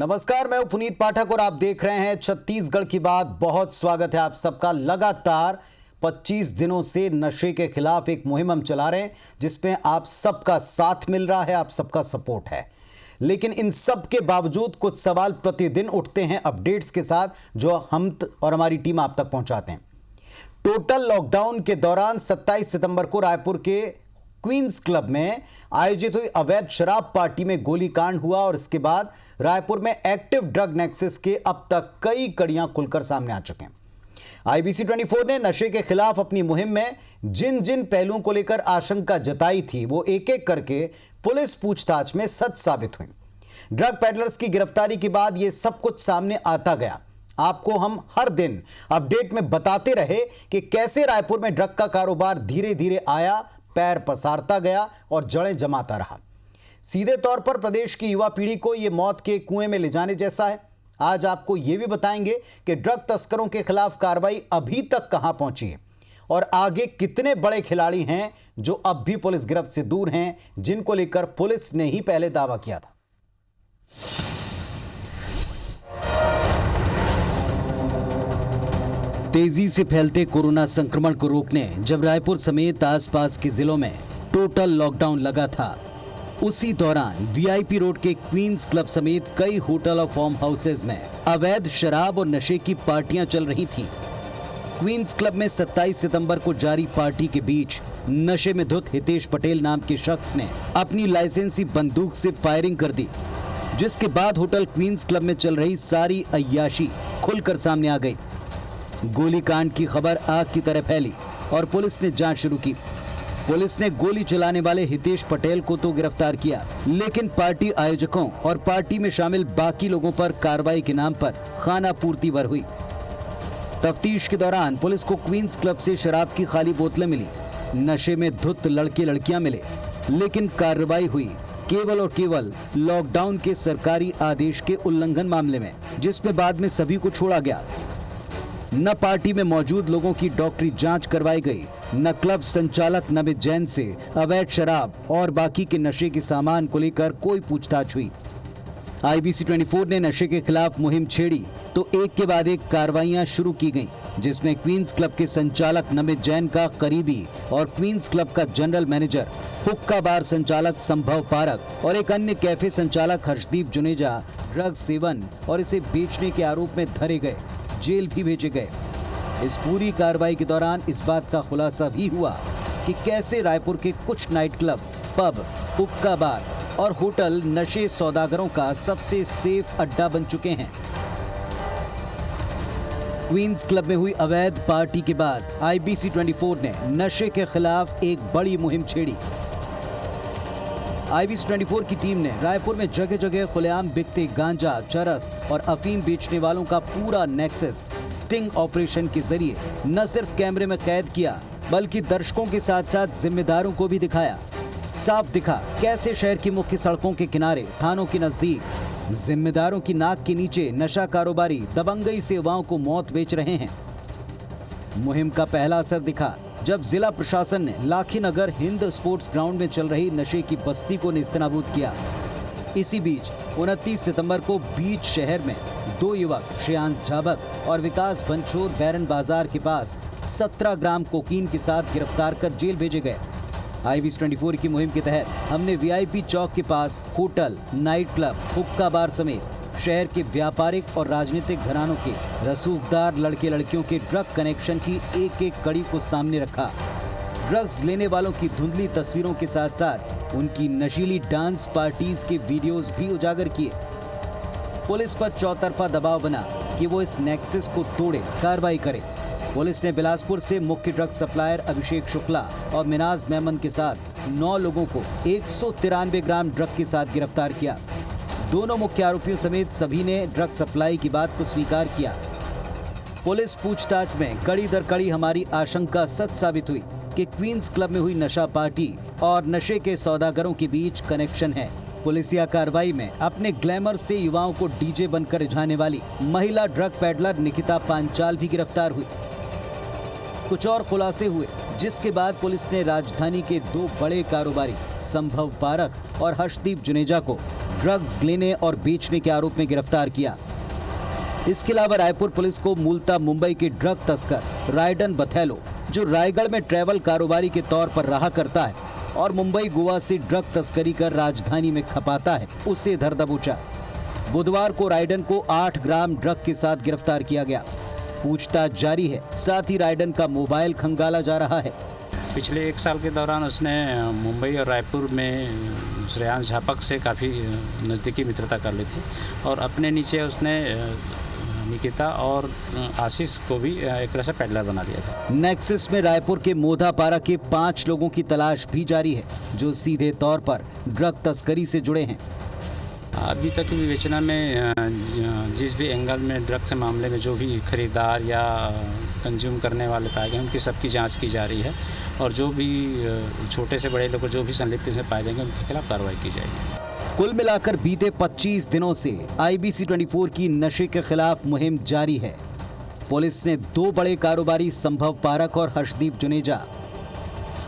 नमस्कार, मैं हूं पुनीत पाठक और आप देख रहे हैं छत्तीसगढ़ की बात। बहुत स्वागत है आप सबका। लगातार 25 दिनों से नशे के खिलाफ एक मुहिम हम चला रहे हैं जिसमें आप सबका साथ मिल रहा है, आप सबका सपोर्ट है। लेकिन इन सब के बावजूद कुछ सवाल प्रतिदिन उठते हैं अपडेट्स के साथ जो हम और हमारी टीम आप तक पहुंचाते हैं। टोटल लॉकडाउन के दौरान 27 सितंबर को रायपुर के क्वींस क्लब में आयोजित हुई अवैध शराब पार्टी में गोलीकांड हुआ और इसके बाद रायपुर में एक्टिव ड्रग नेक्सस के अब तक कई कड़ियां खुलकर सामने आ चुके हैं। आईबीसी 24 ने नशे के खिलाफ अपनी मुहिम में जिन जिन पहलुओं को लेकर आशंका जताई थी वो एक एक करके पुलिस पूछताछ में सच साबित हुई। ड्रग पेडलर्स की गिरफ्तारी के बाद ये सब कुछ सामने आता गया। आपको हम हर दिन अपडेट में बताते रहे कि कैसे रायपुर में ड्रग का कारोबार धीरे धीरे आया, पैर पसारता गया और जड़ें जमाता रहा। सीधे तौर पर प्रदेश की युवा पीढ़ी को यह मौत के कुएं में ले जाने जैसा है। आज आपको यह भी बताएंगे कि ड्रग तस्करों के खिलाफ कार्रवाई अभी तक कहां पहुंची है और आगे कितने बड़े खिलाड़ी हैं जो अब भी पुलिस गिरफ्त से दूर हैं, जिनको लेकर पुलिस ने ही पहले दावा किया था। तेजी से फैलते कोरोना संक्रमण को रोकने जब रायपुर समेत आसपास के जिलों में टोटल लॉकडाउन लगा था, उसी दौरान वीआईपी रोड के क्वींस क्लब समेत कई होटल और फार्म हाउसेज में अवैध शराब और नशे की पार्टियां चल रही थीं। क्वींस क्लब में 27 सितंबर को जारी पार्टी के बीच नशे में धुत हितेश पटेल नाम के शख्स ने अपनी लाइसेंसी बंदूक से फायरिंग कर दी, जिसके बाद होटल क्वींस क्लब में चल रही सारी अय्याशी खुलकर सामने आ गई। गोलीकांड की खबर आग की तरह फैली और पुलिस ने जांच शुरू की। पुलिस ने गोली चलाने वाले हितेश पटेल को तो गिरफ्तार किया, लेकिन पार्टी आयोजकों और पार्टी में शामिल बाकी लोगों पर कार्रवाई के नाम पर खाना पूर्ति भर हुई। तफ्तीश के दौरान पुलिस को क्वींस क्लब से शराब की खाली बोतलें मिली, नशे में धुत लड़के लड़कियां मिले, लेकिन कार्रवाई हुई केवल और केवल लॉकडाउन के सरकारी आदेश के उल्लंघन मामले में, जिसमें बाद में सभी को छोड़ा गया। न पार्टी में मौजूद लोगों की डॉक्टरी जांच करवाई गई, न क्लब संचालक नमित जैन से अवैध शराब और बाकी के नशे के सामान को लेकर कोई पूछताछ हुई। आईबीसी 24 ने नशे के खिलाफ मुहिम छेड़ी तो एक के बाद एक कार्रवाइयां शुरू की गईं, जिसमें क्वींस क्लब के संचालक नमित जैन का करीबी और क्वींस क्लब का जनरल मैनेजर, हुक्का बार संचालक संभव पारक और एक अन्य कैफे संचालक हर्षदीप जुनेजा ड्रग सेवन और इसे बेचने के आरोप में धरे गए, जेल भी भेजे गए। इस पूरी कार्रवाई के दौरान इस बात का खुलासा भी हुआ कि कैसे रायपुर के कुछ नाइट क्लब, पब, हुक्का बार और होटल नशे सौदागरों का सबसे सेफ अड्डा बन चुके हैं। क्वींस क्लब में हुई अवैध पार्टी के बाद आईबीसी 24 ने नशे के खिलाफ एक बड़ी मुहिम छेड़ी। आईबीसी 24 की टीम ने रायपुर में जगह जगह खुलेआम बिकते गांजा, चरस और अफीम बेचने वालों का पूरा नेक्सस स्टिंग ऑपरेशन के जरिए न सिर्फ कैमरे में कैद किया, बल्कि दर्शकों के साथ साथ जिम्मेदारों को भी दिखाया। साफ दिखा कैसे शहर की मुख्य सड़कों के किनारे, थानों के नजदीक, जिम्मेदारों की नाक के नीचे नशा कारोबारी दबंगई से युवाओं को मौत बेच रहे हैं। मुहिम का पहला असर दिखा जब जिला प्रशासन ने लाखीनगर हिंद स्पोर्ट्स ग्राउंड में चल रही नशे की बस्ती को नेस्तनाबूद किया। इसी बीच 29 सितंबर को बीच शहर में दो युवक श्रेयांश झाबक और विकास बंचोर बैरन बाजार के पास 17 ग्राम कोकीन के साथ गिरफ्तार कर जेल भेजे गए। आईबीसी 24 की मुहिम के तहत हमने वीआईपी चौक के पास होटल, नाइट क्लब, हुक्का बार समेत शहर के व्यापारिक और राजनीतिक घरानों के रसूखदार लड़के लड़कियों के ड्रग कनेक्शन की एक एक कड़ी को सामने रखा। ड्रग्स लेने वालों की धुंधली तस्वीरों के साथ साथ उनकी नशीली डांस पार्टीज के वीडियोस भी उजागर किए। पुलिस पर चौतरफा दबाव बना कि वो इस नेक्सस को तोड़े, कार्रवाई करे। पुलिस ने बिलासपुर से मुख्य ड्रग सप्लायर अभिषेक शुक्ला और मिनाज मेमन के साथ 9 लोगों को 193 ग्राम ड्रग के साथ गिरफ्तार किया। दोनों मुख्य आरोपियों समेत सभी ने ड्रग सप्लाई की बात को स्वीकार किया। पुलिस पूछताछ में कड़ी दर कड़ी हमारी आशंका सच साबित हुई कि क्वींस क्लब में हुई नशा पार्टी और नशे के सौदागरों के बीच कनेक्शन है। पुलिसिया कार्रवाई में अपने ग्लैमर से युवाओं को डीजे बनकर रिझाने वाली महिला ड्रग पेडलर निकिता पांचाल भी गिरफ्तार हुई। कुछ और खुलासे हुए, जिसके बाद पुलिस ने राजधानी के 2 बड़े कारोबारी संभव पारक और हर्षदीप जुनेजा को ड्रग्स लेने और बेचने के आरोप में गिरफ्तार किया। इसके अलावा रायपुर पुलिस को मूलतः मुंबई के ड्रग तस्कर रायडन बथेलो, जो रायगढ़ में ट्रैवल कारोबारी के तौर पर रहा करता है और मुंबई गोवा से ड्रग तस्करी कर राजधानी में खपाता है, उसे धर दबोचा। बुधवार को रायडन को 8 ग्राम ड्रग के साथ गिरफ्तार किया गया। पूछताछ जारी है, साथ ही रायडन का मोबाइल खंगाला जा रहा है। पिछले 1 साल के दौरान उसने मुंबई और रायपुर में श्रेयांश झापक से काफ़ी नज़दीकी मित्रता कर ली थी और अपने नीचे उसने निकिता और आशीष को भी एक तरह से पेडलर बना दिया था। नेक्सस में रायपुर के मोधापारा के 5 लोगों की तलाश भी जारी है, जो सीधे तौर पर ड्रग तस्करी से जुड़े हैं। अभी तक विवेचना में जिस भी एंगल में ड्रग्स के मामले में जो भी खरीदार या कंज्यूम करने वाले पाए गए उनकी सबकी जांच की जा रही है और जो भी छोटे से बड़े लोग जो भी संलिप्त इसमें पाए जाएंगे उनके खिलाफ कार्रवाई की जाएगी। कुल मिलाकर बीते 25 दिनों से IBC 24 की नशे के खिलाफ मुहिम जारी है। पुलिस ने 2 बड़े कारोबारी संभव पारक और हर्षदीप जुनेजा,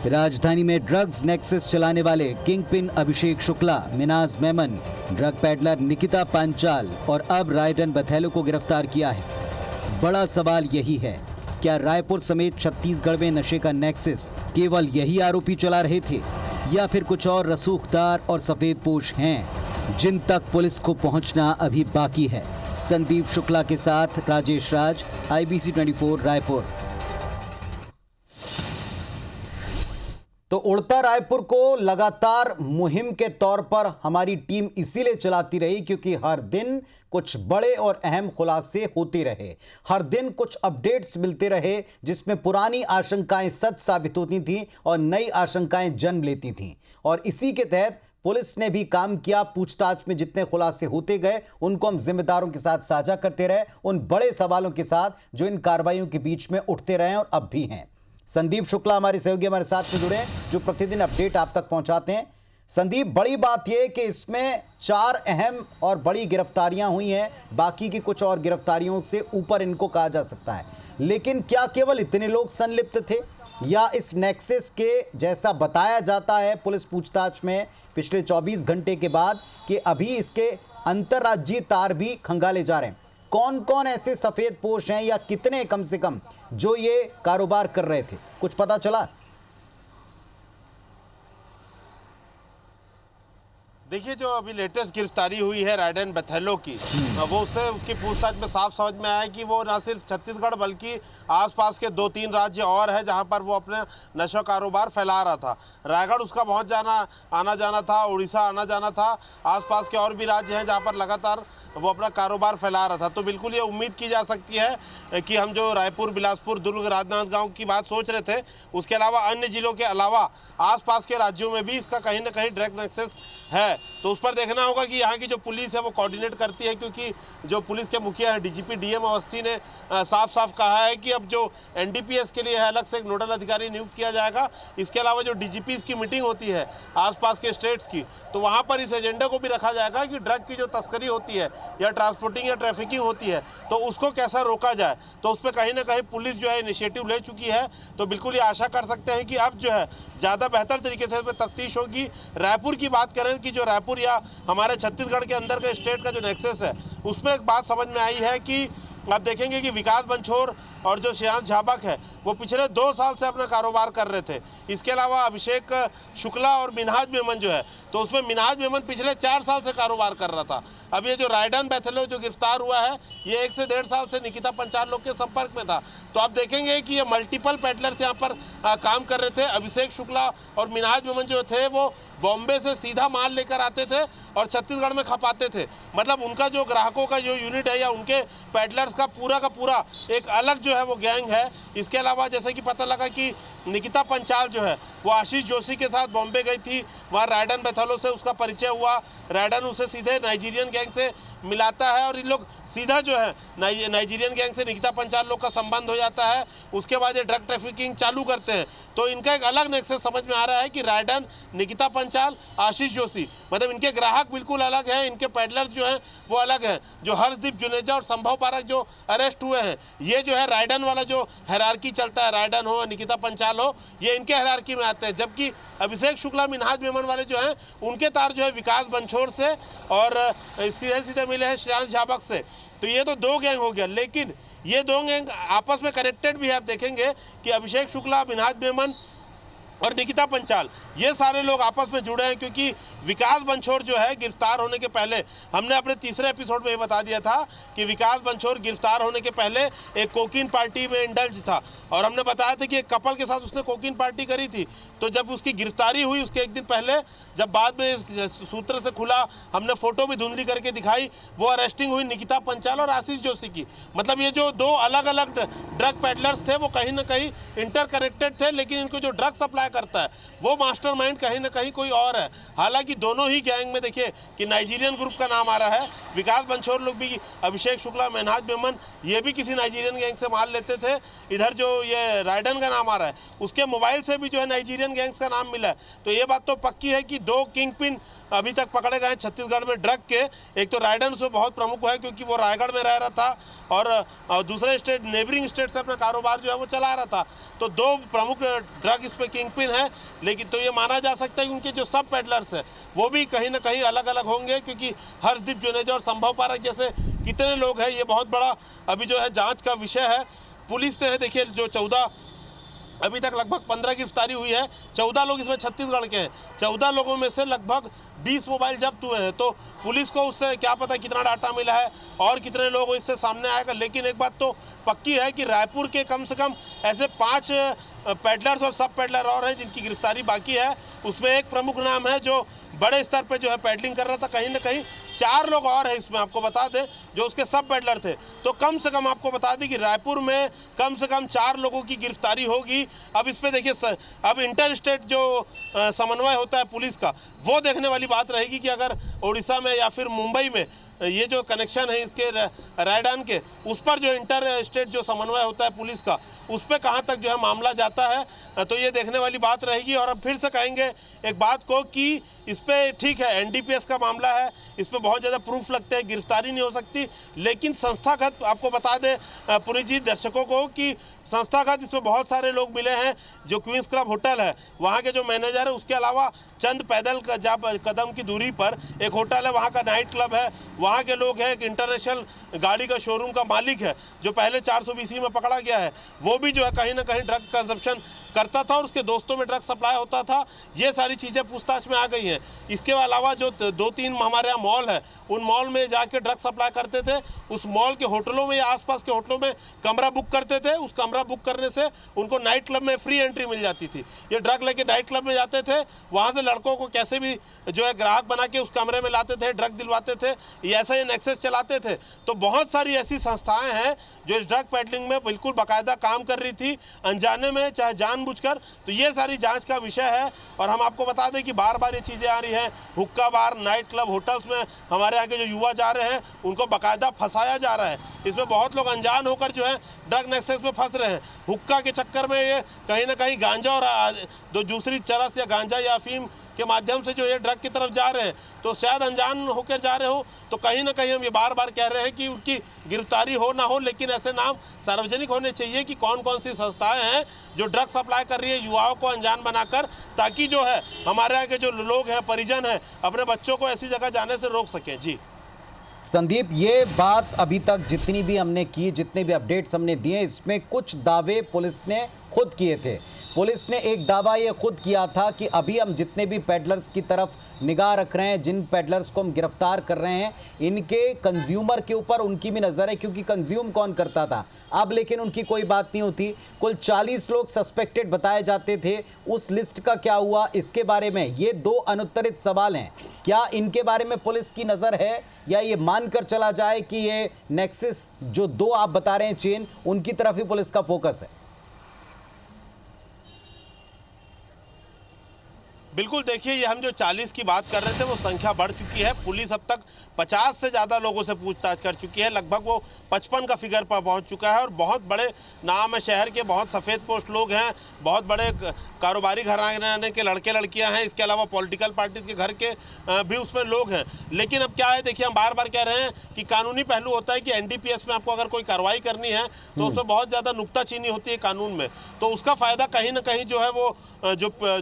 राजधानी में ड्रग्स नेक्सस चलाने वाले किंगपिन अभिषेक शुक्ला, मिनाज मेमन, ड्रग पैडलर निकिता पांचाल और अब रायडन बथेलो को गिरफ्तार किया है। बड़ा सवाल यही है, क्या रायपुर समेत छत्तीसगढ़ में नशे का नेक्सस केवल यही आरोपी चला रहे थे या फिर कुछ और रसूखदार और सफेदपोश हैं जिन तक पुलिस को पहुंचना अभी बाकी है। संदीप शुक्ला के साथ राजेश राज, IBC 24 रायपुर। तो उड़ता रायपुर को लगातार मुहिम के तौर पर हमारी टीम इसीलिए चलाती रही क्योंकि हर दिन कुछ बड़े और अहम खुलासे होते रहे, हर दिन कुछ अपडेट्स मिलते रहे जिसमें पुरानी आशंकाएं सच साबित होती थीं और नई आशंकाएं जन्म लेती थीं। और इसी के तहत पुलिस ने भी काम किया। पूछताछ में जितने खुलासे होते गए उनको हम जिम्मेदारों के साथ साझा करते रहे, उन बड़े सवालों के साथ जो इन कार्रवाइयों के बीच में उठते रहे और अब भी हैं। संदीप शुक्ला हमारे सहयोगी हमारे साथ में जुड़े हैं जो प्रतिदिन अपडेट आप तक पहुंचाते हैं। संदीप, बड़ी बात यह कि इसमें 4 अहम और बड़ी गिरफ्तारियां हुई हैं, बाकी की कुछ और गिरफ्तारियों से ऊपर इनको कहा जा सकता है, लेकिन क्या केवल इतने लोग संलिप्त थे या इस नेक्सस के जैसा बताया जाता है पुलिस पूछताछ में पिछले 24 घंटे के बाद कि अभी इसके अंतर्राज्यीय तार भी खंगाले जा रहे हैं? कौन कौन ऐसे सफेद पोश हैं या कितने कम से कम जो ये कारोबार कर रहे थे, कुछ पता चला? देखिए, जो अभी लेटेस्ट गिरफ्तारी हुई है रायडन बथेलो की, वो उससे उसकी पूछताछ में साफ समझ में आया कि वो न सिर्फ छत्तीसगढ़ बल्कि आसपास के 2-3 राज्य और है जहां पर वो अपने नशा कारोबार फैला रहा था। रायगढ़ उसका बहुत आना जाना था, उड़ीसा आना जाना था, आसपास के और भी राज्य हैं जहाँ पर लगातार वो अपना कारोबार फैला रहा था। तो बिल्कुल ये उम्मीद की जा सकती है कि हम जो रायपुर, बिलासपुर, दुर्ग, राजनांदगांव की बात सोच रहे थे, उसके अलावा अन्य जिलों के अलावा आसपास के राज्यों में भी इसका कहीं ना कहीं ड्रग नेक्सस है। तो उस पर देखना होगा कि यहाँ की जो पुलिस है वो कोऑर्डिनेट करती है, क्योंकि जो पुलिस के मुखिया है DGP DM अवस्थी ने साफ साफ कहा है कि अब जो NDPS के लिए अलग से एक नोडल अधिकारी नियुक्त किया जाएगा। इसके अलावा जो DGPs की मीटिंग होती है आसपास के स्टेट्स की, तो वहाँ पर इस एजेंडा को भी रखा जाएगा कि ड्रग की जो तस्करी होती है या ट्रांसपोर्टिंग या ट्रैफिकिंग होती है तो उसको कैसा रोका जाए। तो उस पर कहीं ना कहीं पुलिस जो है इनिशिएटिव ले चुकी है। तो बिल्कुल ये आशा कर सकते हैं कि अब जो है ज़्यादा बेहतर तरीके से इसमें तफ्तीश होगी। रायपुर की बात करें कि जो रायपुर या हमारे छत्तीसगढ़ के अंदर के स्टेट का जो नेक्सस है उसमें एक बात समझ में आई है कि आप देखेंगे कि विकास बंछोर और जो श्रेयांश झापक है वो पिछले 2 साल से अपना कारोबार कर रहे थे। इसके अलावा अभिषेक शुक्ला और मिनहाज मेमन जो है, तो उसमें मिनहाज मेमन पिछले 4 साल से कारोबार कर रहा था। अब ये जो रायडन बथेलो जो गिरफ्तार हुआ है ये 1 से 1.5 साल से निकिता पंचाल लोग के संपर्क में था। तो आप देखेंगे कि ये मल्टीपल पेडलर्स यहाँ पर काम कर रहे थे। अभिषेक शुक्ला और मिनहाज मेमन जो थे वो बॉम्बे से सीधा माल लेकर आते थे और छत्तीसगढ़ में खपाते थे। मतलब उनका जो ग्राहकों का जो यूनिट है या उनके पेडलर्स का पूरा एक अलग जो है वो गैंग है। इसके अलावा जैसे कि पता लगा कि निकिता पंचाल जो है वो आशीष जोशी के साथ बॉम्बे गई थी, वहाँ रायडन बथेलो से उसका परिचय हुआ। रायडन उसे सीधे नाइजीरियन गैंग से मिलाता है और इन लोग सीधा जो है नाइजीरियन गैंग से निकिता पंचाल लोग का संबंध हो जाता है। उसके बाद ये ड्रग ट्रैफिकिंग चालू करते हैं। तो इनका एक अलग नेक्सस समझ में आ रहा है कि रायडन, निकिता पंचाल, आशीष जोशी, मतलब इनके ग्राहक बिल्कुल अलग हैं, इनके पेडलर्स जो हैं वो अलग हैं। जो हर्षदीप जुनेजा और संभव पारक जो अरेस्ट हुए हैं, ये जो है रायडन वाला जो हायरार्की चलता है, रायडन हो निकिता पंचाल हो, ये इनके हायरार्की में आते हैं, जबकि अभिषेक शुक्ला मिन्हाज मेमन वाले जो हैं उनके तार जो है विकास बंछोड़ से और सीधे सीधे मिले हैं श्रेयांश झाबक से। तो ये तो दो गैंग हो गया, लेकिन ये दो गैंग आपस में कनेक्टेड भी है। आप देखेंगे कि अभिषेक शुक्ला, मिन्हाज मेमन और निकिता पंचाल ये सारे लोग आपस में जुड़े हैं, क्योंकि विकास बंछोड़ जो है गिरफ्तार होने के पहले, हमने अपने तीसरे एपिसोड में ये बता दिया था कि विकास बंछोड़ गिरफ्तार होने के पहले एक कोकीन पार्टी में इंडल्ज था और हमने बताया था कि एक कपल के साथ उसने कोकीन पार्टी करी थी। तो जब उसकी गिरफ्तारी हुई उसके एक दिन पहले, जब बाद में सूत्र से खुला, हमने फोटो भी धुंधली करके दिखाई, वो अरेस्टिंग हुई निकिता पंचाल और आशीष जोशी की। मतलब ये जो दो अलग अलग ड्रग पेडलर्स थे वो कहीं ना कहीं इंटरकनेक्टेड थे, लेकिन इनको जो ड्रग सप्लाई करता है वो मास्टरमाइंड कहीं ना कहीं कोई और है। हालांकि दोनों ही गैंग में देखिए कि नाइजीरियन ग्रुप का नाम आ रहा है। विकास बंछोड़ लोग भी, अभिषेक शुक्ला, मिन्हाज मेमन, ये भी किसी नाइजीरियन गैंग से माल लेते थे। इधर जो ये राइडन का नाम आ रहा है उसके मोबाइल से भी जो है नाइजीरियन गैंग्स का नाम मिला है। तो ये बात तो पक्की है कि दो किंग पिन अभी तक पकड़े गए हैं छत्तीसगढ़ में ड्रग के। एक तो राइडन उसमें बहुत प्रमुख है क्योंकि वो रायगढ़ में रह रहा था और दूसरे स्टेट, नेबरिंग स्टेट से अपना कारोबार जो है वो चला रहा था। तो दो प्रमुख ड्रग इस पे किंग पिन है। लेकिन तो ये माना जा सकता है कि उनके जो सब पेडलर्स है वो भी कहीं ना कहीं अलग अलग होंगे, क्योंकि हर्षदीप जुनेजा और संभव पारक जैसे कितने लोग हैं, ये बहुत बड़ा अभी जो है जांच का विषय है। पुलिस ने देखिए जो 14 अभी तक लगभग 15 गिरफ्तारी हुई है, 14 लोग इसमें छत्तीसगढ़ के हैं। 14 लोगों में से लगभग 20 मोबाइल जब्त हुए हैं। तो पुलिस को उससे क्या पता कितना डाटा मिला है और कितने लोग इससे सामने आएगा। लेकिन एक बात तो पक्की है कि रायपुर के कम से कम ऐसे 5 पेडलर्स और सब पेडलर और हैं जिनकी गिरफ्तारी बाकी है। उसमें एक प्रमुख नाम है जो बड़े स्तर पे जो है पेडलिंग कर रहा था। कहीं ना कहीं 4 लोग और हैं इसमें, आपको बता दें, जो उसके सब पेडलर थे। तो कम से कम आपको बता दें कि रायपुर में कम से कम 4 लोगों की गिरफ्तारी होगी। अब इस पे देखिए, अब इंटर स्टेट जो समन्वय होता है पुलिस का, वो देखने वाली बात रहेगी कि अगर उड़ीसा में या फिर मुंबई में ये जो कनेक्शन है इसके रायडान के, उस पर जो इंटर स्टेट जो समन्वय होता है पुलिस का, उस पर कहाँ तक जो है मामला जाता है, तो ये देखने वाली बात रहेगी। और अब फिर से कहेंगे एक बात को कि इस पर ठीक है एनडीपीएस का मामला है, इस पर बहुत ज़्यादा प्रूफ लगते हैं, गिरफ्तारी नहीं हो सकती। लेकिन संस्थागत आपको बता दें पुरी दर्शकों को कि संस्थागत इसमें बहुत सारे लोग मिले हैं। जो क्वींस क्लब होटल है वहाँ के जो मैनेजर है, उसके अलावा चंद पैदल कदम की दूरी पर एक होटल है, वहाँ का नाइट क्लब है, वहाँ के लोग हैं। एक इंटरनेशनल गाड़ी का शोरूम का मालिक है जो पहले 420 में पकड़ा गया है, वो भी जो है कहीं ना कहीं ड्रग कंजप्शन करता था और उसके दोस्तों में ड्रग सप्लाई होता था। ये सारी चीज़ें पूछताछ में आ गई हैं। इसके अलावा जो 2-3 हमारे यहाँ मॉल है, उन मॉल में जाके ड्रग सप्लाई करते थे। उस मॉल के होटलों में या आसपास के होटलों में कमरा बुक करते थे। उस कमरा बुक करने से उनको नाइट क्लब में फ्री एंट्री मिल जाती थी। ये ड्रग लेके नाइट क्लब में जाते थे, वहाँ से लड़कों को कैसे भी जो है ग्राहक बना के उस कमरे में लाते थे, ड्रग दिलवाते थे, ऐसा ये नेक्सस चलाते थे। तो बहुत सारी ऐसी संस्थाएं हैं जो इस ड्रग पेडलिंग में बिल्कुल बाकायदा काम कर रही थी, अनजाने में चाहे जानबूझकर। तो ये सारी जांच का विषय है। और हम आपको बता दें कि बार बार ये चीज़ें आ रही हैं, हुक्का बार, नाइट क्लब, होटल्स में हमारे आगे जो युवा जा रहे हैं उनको बाकायदा फंसाया जा रहा है। इसमें बहुत लोग अनजान होकर जो है ड्रग नेक्सस में फंस रहे हैं। हुक्का के चक्कर में ये कहीं ना कहीं गांजा और दूसरी चरस या गांजा या अफीम के माध्यम से जो ये ड्रग की तरफ जा रहे हैं, तो शायद अनजान होकर जा रहे हो। तो कहीं ना कहीं हम ये बार बार कह रहे हैं कि उनकी गिरफ्तारी हो ना हो, लेकिन ऐसे नाम सार्वजनिक होने चाहिए कि कौन कौन सी संस्थाएं हैं जो ड्रग सप्लाई कर रही है युवाओं को अनजान बनाकर, ताकि जो है हमारे यहाँ के जो लोग हैं, परिजन हैं, अपने बच्चों को ऐसी जगह जाने से रोक सकें। जी संदीप, ये बात अभी तक जितनी भी हमने की, जितने भी अपडेट्स हमने दिए, इसमें कुछ दावे पुलिस ने खुद किए थे। पुलिस ने एक दावा ये खुद किया था कि अभी हम जितने भी पेडलर्स की तरफ निगाह रख रहे हैं, जिन पेडलर्स को हम गिरफ्तार कर रहे हैं, इनके कंज्यूमर के ऊपर उनकी भी नज़र है, क्योंकि कंज्यूम कौन करता था। अब लेकिन उनकी कोई बात नहीं होती। कुल 40 लोग सस्पेक्टेड बताए जाते थे, उस लिस्ट का क्या हुआ, इसके बारे में ये 2 अनुत्तरित सवाल हैं। क्या इनके बारे में पुलिस की नज़र है, या ये मानकर चला जाए कि ये नेक्सस जो 2 आप बता रहे हैं चेन, उनकी तरफ ही पुलिस का फोकस है? बिल्कुल, देखिए ये हम जो 40 की बात कर रहे थे वो संख्या बढ़ चुकी है। पुलिस अब तक 50 से ज़्यादा लोगों से पूछताछ कर चुकी है। लगभग वो 55 का फिगर पर पहुंच चुका है और बहुत बड़े नाम है शहर के, बहुत सफ़ेद पोस्ट लोग हैं, बहुत बड़े कारोबारी घराने के लड़के लड़कियां हैं, इसके अलावा पॉलिटिकल पार्टीज के घर के भी उसमें लोग हैं। लेकिन अब क्या है, देखिए हम बार बार कह रहे हैं कि कानूनी पहलू होता है कि एनडीपीएस में आपको अगर कोई कार्रवाई करनी है तो उसमें बहुत ज़्यादा नुक्ताचीनी होती है कानून में, तो उसका फ़ायदा कहीं ना कहीं जो है वो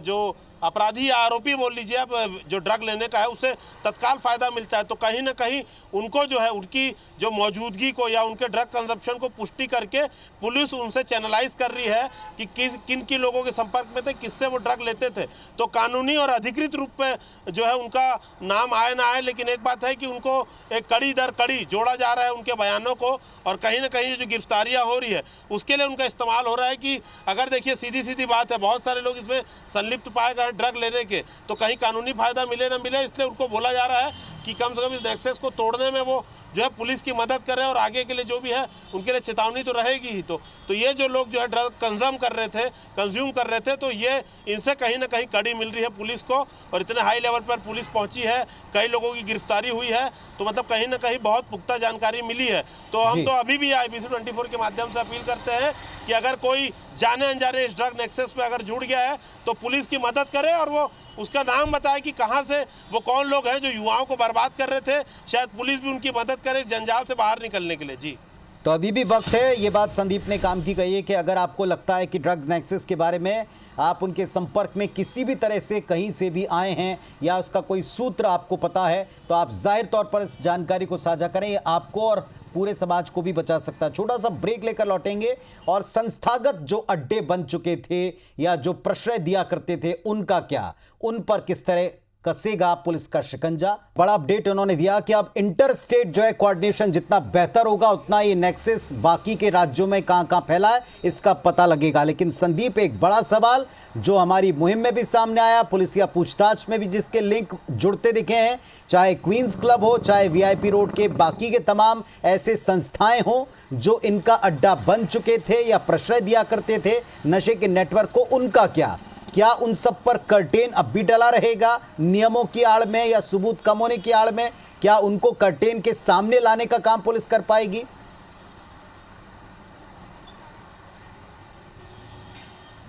जो अपराधी या आरोपी बोल लीजिए आप, जो ड्रग लेने का है उससे तत्काल फ़ायदा मिलता है। तो कहीं ना कहीं उनको जो है उनकी जो मौजूदगी को या उनके ड्रग कंजप्शन को पुष्टि करके पुलिस उनसे चैनलाइज कर रही है कि किन किन लोगों के संपर्क में थे, किससे वो ड्रग लेते थे। तो कानूनी और अधिकृत रूप में जो है उनका नाम आए ना आए, लेकिन एक बात है कि उनको एक कड़ी दर कड़ी जोड़ा जा रहा है उनके बयानों को, और कहीं ना कहीं जो गिरफ्तारियाँ हो रही है उसके लिए उनका इस्तेमाल हो रहा है कि अगर देखिए सीधी सीधी बात है, बहुत सारे लोग इसमें संलिप्त पाए गए ड्रग लेने के, तो कहीं कानूनी फायदा मिले ना मिले, इसलिए उनको बोला जा रहा है कि कम से कम इस नेक्सस को तोड़ने में वो जो है पुलिस की मदद करें, और आगे के लिए जो भी है उनके लिए चेतावनी तो रहेगी ही। तो ये जो लोग जो है ड्रग कंज्यूम कर रहे थे, तो ये इनसे कहीं ना कहीं कड़ी मिल रही है पुलिस को, और इतने हाई लेवल पर पुलिस पहुंची है, कई लोगों की गिरफ्तारी हुई है, तो मतलब कहीं ना कहीं बहुत पुख्ता जानकारी मिली है। तो हम तो अभी भी IBC 24 के माध्यम से अपील करते हैं कि अगर कोई जाने अनजाने इस ड्रग नेक्सस पे अगर जुड़ गया है तो पुलिस की मदद करे, और वो उसका नाम बताए कि कहां से वो कौन लोग हैं जो युवाओं को बर्बाद कर रहे थे, शायद पुलिस भी उनकी मदद करे इस जंजाल से बाहर निकलने के लिए। जी, तो अभी भी वक्त है, ये बात संदीप ने काम की कही है कि अगर आपको लगता है कि ड्रग्स नेक्सस के बारे में आप उनके संपर्क में किसी भी तरह से कहीं से भी आए हैं या उसका कोई सूत्र आपको पता है, तो आप जाहिर तौर पर इस जानकारी को साझा करें, ये आपको और पूरे समाज को भी बचा सकता है। छोटा सा ब्रेक लेकर लौटेंगे और संस्थागत जो अड्डे बन चुके थे या जो प्रश्रय दिया करते थे उनका क्या, उन पर किस तरह कसेगा पुलिस का शिकंजा। बड़ा अपडेट उन्होंने दिया कि अब इंटर स्टेट जो है कोऑर्डिनेशन जितना बेहतर होगा उतना ये नेक्सस बाकी के राज्यों में कहां फैला है इसका पता लगेगा। लेकिन संदीप, एक बड़ा सवाल जो हमारी मुहिम में भी सामने आया, पुलिसिया पूछताछ में भी जिसके लिंक जुड़ते दिखे हैं, चाहे क्वींस क्लब हो, चाहे VIP रोड के बाकी के तमाम ऐसे संस्थाएं हों जो इनका अड्डा बन चुके थे या प्रश्रय दिया करते थे नशे के नेटवर्क को, उनका क्या उन सब पर कर्टेन अब भी डला रहेगा नियमों की आड़ में या सबूत कम होने की आड़ में? क्या उनको कर्टेन के सामने लाने का काम पुलिस कर पाएगी?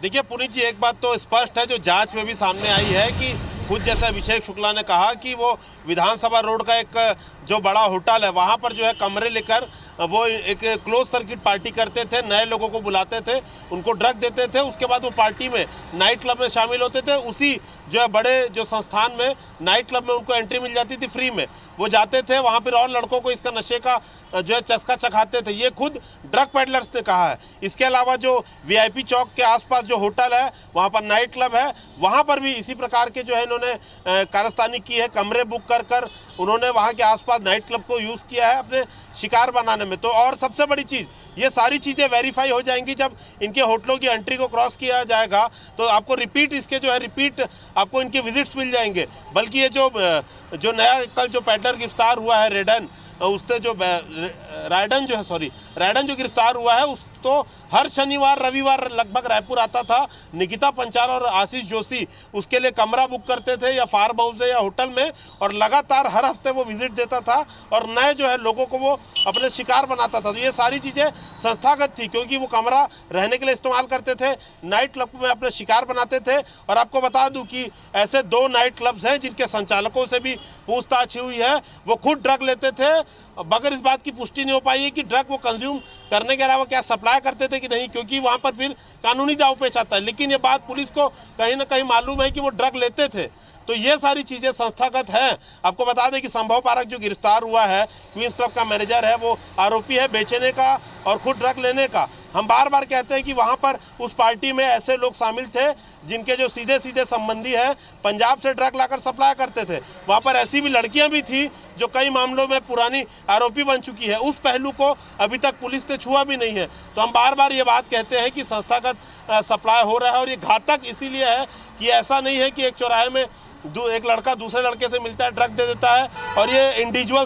देखिए पुनीत जी, एक बात तो स्पष्ट है जो जांच में भी सामने आई है कि खुद जैसा अभिषेक शुक्ला ने कहा कि वो विधानसभा रोड का एक जो बड़ा होटल है वहाँ पर जो है कमरे लेकर वो एक क्लोज सर्किट पार्टी करते थे, नए लोगों को बुलाते थे, उनको ड्रग देते थे, उसके बाद वो पार्टी में नाइट क्लब में शामिल होते थे। उसी जो है बड़े जो संस्थान में नाइट क्लब में उनको एंट्री मिल जाती थी फ्री में, वो जाते थे वहाँ पर और लड़कों को इसका नशे का जो है चस्का चखाते थे। ये खुद ड्रग पेडलर्स ने कहा है। इसके अलावा जो VIP चौक के आसपास जो होटल है वहाँ पर नाइट क्लब है, वहाँ पर भी इसी प्रकार के जो है इन्होंने कारस्तानी की है, कमरे बुक कर उन्होंने वहाँ के आसपास नाइट क्लब को यूज़ किया है अपने शिकार बनाने में। तो और सबसे बड़ी चीज़, ये सारी चीज़ें वेरीफाई हो जाएंगी जब इनके होटलों की एंट्री को क्रॉस किया जाएगा, तो आपको रिपीट इसके जो है रिपीट आपको इनके विजिट्स मिल जाएंगे। बल्कि ये जो नया कल जो पेडलर गिरफ्तार हुआ है रेडन, उससे जो रायडन जो गिरफ्तार हुआ है उस तो हर शनिवार रविवार लगभग रायपुर आता था। निकिता पंचाल और आशीष जोशी उसके लिए कमरा बुक करते थे या फार्म हाउस या होटल में, और लगातार हर हफ्ते वो विजिट देता था और नए जो है लोगों को वो अपने शिकार बनाता था। तो ये सारी चीज़ें संस्थागत थी क्योंकि वो कमरा रहने के लिए इस्तेमाल करते थे, नाइट क्लब में अपने शिकार बनाते थे। और आपको बता दूं कि ऐसे 2 नाइट क्लब्स हैं जिनके संचालकों से भी पूछताछ हुई है, वो खुद ड्रग लेते थे मगर इस बात की पुष्टि नहीं हो पाई है कि ड्रग वो कंज्यूम करने के अलावा क्या सप्लाई करते थे कि नहीं, क्योंकि वहाँ पर फिर कानूनी दाव पेश आता है। लेकिन ये बात पुलिस को कहीं ना कहीं मालूम है कि वो ड्रग लेते थे। तो ये सारी चीज़ें संस्थागत हैं। आपको बता दें कि संभव पारक जो गिरफ्तार हुआ है, क्वींस क्लब का मैनेजर है, वो आरोपी है बेचने का और खुद ड्रग लेने का। हम बार बार कहते हैं कि वहाँ पर उस पार्टी में ऐसे लोग शामिल थे जिनके जो सीधे सीधे संबंधी हैं, पंजाब से ड्रग लाकर सप्लाई करते थे। वहाँ पर ऐसी भी लड़कियाँ भी थी जो कई मामलों में पुरानी आरोपी बन चुकी है। उस पहलू को अभी तक पुलिस ने छुआ भी नहीं है। तो हम बार बार ये बात कहते हैं कि संस्थागत सप्लाई हो रहा है, और ये घातक इसीलिए है कि ऐसा नहीं है कि एक चौराहे में एक लड़का दूसरे लड़के से मिलता है, ड्रग दे देता है, और ये इंडिविजुअल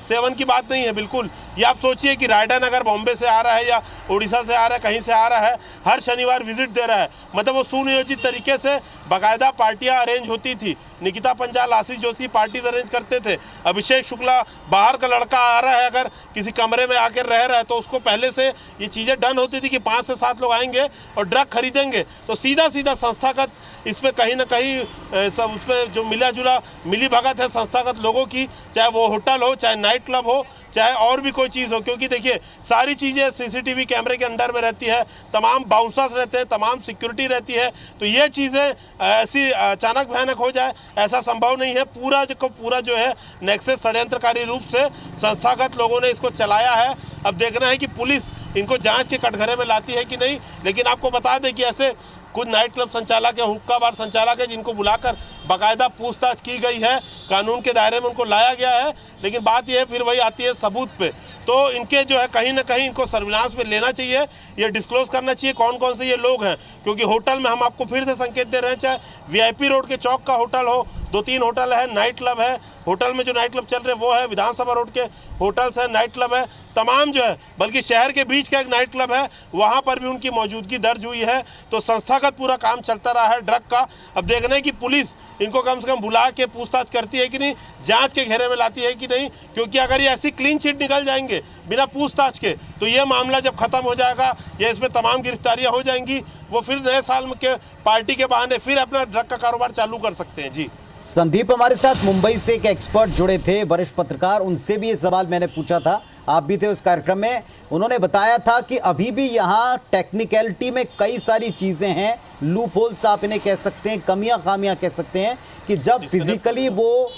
सेवन की बात नहीं है। बिल्कुल ये आप सोचिए कि रायडन अगर बॉम्बे से आ रहा है या उड़ीसा से आ रहा है, कहीं से आ रहा है, हर शनिवार विजिट दे रहा है, मतलब वो सुनियोजित तरीके से बाकायदा पार्टियां अरेंज होती थी। निकिता पंजाल, आशीष जोशी पार्टीज अरेंज करते थे। अभिषेक शुक्ला, बाहर का लड़का आ रहा है, अगर किसी कमरे में आकर रह रहा है तो उसको पहले से ये चीज़ें डन होती थी कि 5 से 7 लोग आएंगे और ड्रग खरीदेंगे, तो सीधा सीधा संस्थागत इसमें कहीं ना कहीं सब उसमें जो मिली भगत है संस्थागत लोगों की, चाहे वो होटल हो, चाहे नाइट क्लब हो, चाहे और भी कोई चीज़ हो, क्योंकि देखिए सारी चीज़ें सीसीटीवी कैमरे के अंडर में रहती है, तमाम बाउंसर्स रहते हैं, तमाम सिक्योरिटी रहती है, तो ये चीज़ें ऐसी अचानक भयानक हो जाए ऐसा संभव नहीं है। पूरा जो है नेक्सस षड्यंत्रकारी रूप से संस्थागत लोगों ने इसको चलाया है। अब देखना है कि पुलिस इनको जांच के कटघरे में लाती है कि नहीं। लेकिन आपको बता दें कि ऐसे कुछ नाइट क्लब संचालक है, हुक्का बार संचालक है, जिनको बुलाकर बाकायदा पूछताछ की गई है, कानून के दायरे में उनको लाया गया है। लेकिन बात यह है, फिर वही आती है सबूत पे, तो इनके जो है कहीं ना कहीं इनको सर्विलांस में लेना चाहिए, ये डिस्क्लोज करना चाहिए कौन कौन से ये लोग हैं। क्योंकि होटल में हम आपको फिर से संकेत दे रहे हैं, चाहे वीआईपी रोड के चौक का होटल हो, 2-3 होटल है, नाइट क्लब है, होटल में जो नाइट क्लब चल रहे हैं वो है, विधानसभा रोड के होटल्स है, नाइट क्लब है, तमाम जो है, बल्कि शहर के बीच का एक नाइट क्लब है, वहाँ पर भी उनकी मौजूदगी दर्ज हुई है। तो संस्थागत पूरा काम चलता रहा है ड्रग का। अब देखना है कि पुलिस इनको कम से कम बुला के पूछताछ करती है कि नहीं, जांच के घेरे में लाती है कि नहीं, क्योंकि अगर ये ऐसी क्लीन चिट निकल जाएंगे बिना पूछताछ के, तो ये मामला जब खत्म हो जाएगा या इसमें तमाम गिरफ्तारियां हो जाएंगी, वो फिर नए साल के पार्टी के बहाने फिर अपना ड्रग का कारोबार चालू कर सकते हैं। जी संदीप हमारे साथ मुंबई से एक एक्सपर्ट जुड़े थे, वरिष्ठ पत्रकार, उनसे भी ये सवाल मैंने पूछा था, आप भी थे उस कार्यक्रम में। उन्होंने बताया था कि अभी भी यहाँ टेक्निकलिटी में कई सारी चीज़ें हैं, लूप होल्स आप इन्हें कह सकते हैं, कमियां खामियां कह सकते हैं, कि जब फिजिकली वो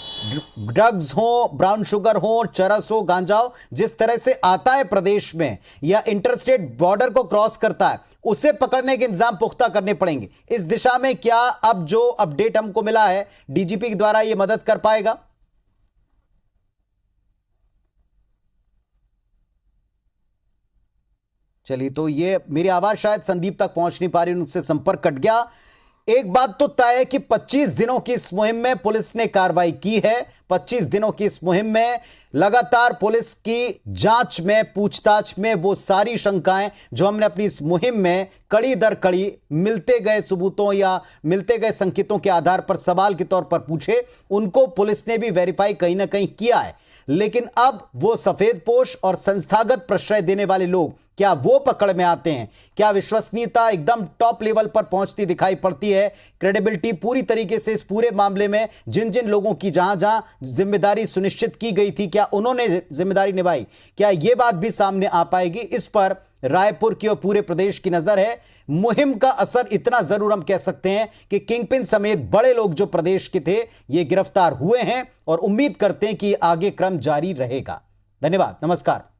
ड्रग्स हो, ब्राउन शुगर हो, चरस हो, गांजा हो, जिस तरह से आता है प्रदेश में या इंटरस्टेट बॉर्डर को क्रॉस करता है, उसे पकड़ने के इंतजाम पुख्ता करने पड़ेंगे। इस दिशा में क्या अब जो अपडेट हमको मिला है डीजीपी के द्वारा, यह मदद कर पाएगा? चलिए, तो ये मेरी आवाज शायद संदीप तक पहुंच नहीं पा रही, उनसे संपर्क कट गया। एक बात तो तय है कि 25 दिनों की इस मुहिम में पुलिस ने कार्रवाई की है। 25 दिनों की इस मुहिम में लगातार पुलिस की जांच में, पूछताछ में वो सारी शंकाएं जो हमने अपनी इस मुहिम में कड़ी दर कड़ी मिलते गए सबूतों या मिलते गए संकेतों के आधार पर सवाल के तौर पर पूछे, उनको पुलिस ने भी वेरीफाई कहीं ना कहीं किया है। लेकिन अब वो सफेदपोश और संस्थागत प्रश्रय देने वाले लोग, क्या वो पकड़ में आते हैं? क्या विश्वसनीयता एकदम टॉप लेवल पर पहुंचती दिखाई पड़ती है? क्रेडिबिलिटी पूरी तरीके से इस पूरे मामले में जिन जिन लोगों की जहां जहां जिम्मेदारी सुनिश्चित की गई थी, क्या उन्होंने जिम्मेदारी निभाई? क्या ये बात भी सामने आ पाएगी? इस पर रायपुर की और पूरे प्रदेश की नजर है। मुहिम का असर इतना जरूर हम कह सकते हैं कि किंगपिन समेत बड़े लोग जो प्रदेश के थे, ये गिरफ्तार हुए हैं और उम्मीद करते हैं कि आगे क्रम जारी रहेगा। धन्यवाद, नमस्कार।